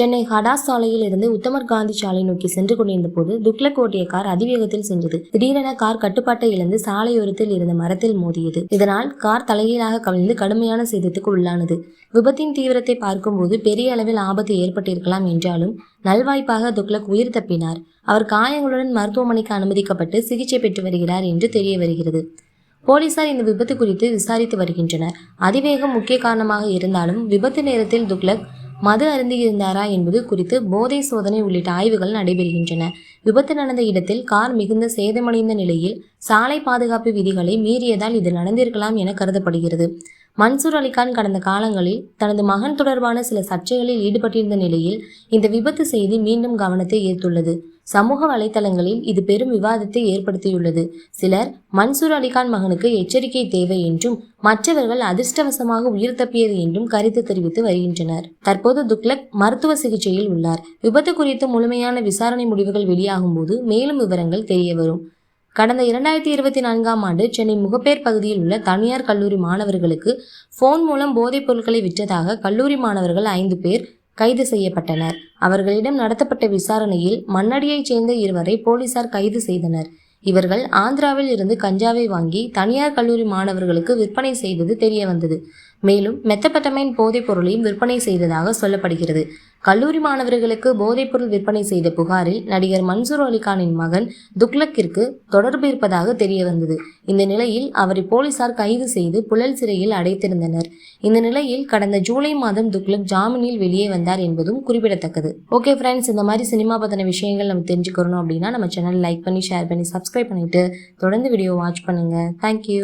சென்னை ஹடாஸ் சாலையில் இருந்து உத்தமர் காந்தி சாலை நோக்கி சென்று கொண்டிருந்த போது துக்ளக் ஓட்டிய கார் அதிவேகத்தில் சென்றது. திடீரென கார் கட்டுப்பாட்டை இழந்து சாலையோரத்தில் இருந்த மரத்தில் மோதியது. இதனால் கார் தலைகீழாக கவிழ்ந்து கடுமையான சேதத்துக்கு உள்ளானது. விபத்தின் தீவிரத்தை பார்க்கும்போது பெரிய அளவில் ஆபத்து ஏற்பட்டிருக்கலாம் என்றாலும் நல்வாய்ப்பாக துக்ளக் உயிர் தப்பினார். அவர் காயங்களுடன் மருத்துவமனைக்கு அனுமதிக்கப்பட்டு சிகிச்சை பெற்று வருகிறார் என்று தெரிய வருகிறது. போலீசார் இந்த விபத்து குறித்து விசாரித்து வருகின்றனர். அதிவேகம் முக்கிய காரணமாக இருந்தாலும் விபத்து நேரத்தில் துக்ளக் மது அருந்தியிருந்தாரா என்பது குறித்து போதை சோதனை உள்ளிட்ட ஆய்வுகள் நடைபெறுகின்றன. விபத்து நடந்த இடத்தில் கார் மிகுந்த சேதமடைந்த நிலையில் சாலை பாதுகாப்பு விதிகளை மீறியதால் இது நடந்திருக்கலாம் என கருதப்படுகிறது. மன்சூர் அலிகான் கடந்த காலங்களில் தனது மகன் தொடர்பான சில சர்ச்சைகளில் ஈடுபட்டிருந்த நிலையில் இந்த விபத்து செய்தி மீண்டும் கவனத்தை ஈர்த்துள்ளது. சமூக வலைதளங்களில் இது பெரும் விவாதத்தை ஏற்படுத்தியுள்ளது. சிலர் மன்சூர் அலிகான் மகனுக்கு எச்சரிக்கை தேவை என்றும் மற்றவர்கள் அதிர்ஷ்டவசமாக உயிர் தப்பியது என்றும் கருத்து தெரிவித்து வருகின்றனர். தற்போது துக்ளக் மருத்துவ சிகிச்சையில் உள்ளார். விபத்து குறித்து முழுமையான விசாரணை முடிவுகள் வெளியாகும் போது மேலும் விவரங்கள் தெரிய வரும். கடந்த 2024ஆம் ஆண்டு சென்னை முகப்பேர் பகுதியில் உள்ள தனியார் கல்லூரி மாணவர்களுக்கு போன் மூலம் போதைப் பொருட்களை விற்றதாக கல்லூரி மாணவர்கள் 5 பேர் கைது செய்யப்பட்டனர். அவர்களிடம் நடத்தப்பட்ட விசாரணையில் மண்ணடியைச் சேர்ந்த 2வரை போலீசார் கைது செய்தனர். இவர்கள் ஆந்திராவில் இருந்து கஞ்சாவை வாங்கி தனியார் கல்லூரி மாணவர்களுக்கு விற்பனை செய்தது தெரிய வந்தது. மேலும் மெத்தபெட்டமைன் போதைப் பொருளையும் விற்பனை செய்ததாக சொல்லப்படுகிறது. கல்லூரி மாணவர்களுக்கு போதைப்பொருள் விற்பனை செய்த புகாரில் நடிகர் மன்சூர் அலிகானின் மகன் துக்ளக்கிற்கு தொடர்பு இருப்பதாக தெரிய வந்தது. இந்த நிலையில் அவரை போலீசார் கைது செய்து புழல் சிறையில் அடைத்திருந்தனர். இந்த நிலையில் கடந்த ஜூலை மாதம் துக்ளக் ஜாமீனில் வெளியே வந்தார் என்பதும் குறிப்பிடத்தக்கது. ஓகே ஃப்ரெண்ட்ஸ், இந்த மாதிரி சினிமா பற்றின விஷயங்கள் நம்ம தெரிஞ்சுக்கணும் அப்படின்னா நம்ம சேனல் லைக் பண்ணி ஷேர் பண்ணி சப்ஸ்கிரைப் பண்ணிட்டு தொடர்ந்து வீடியோ வாட்ச் பண்ணுங்க. தேங்க்யூ.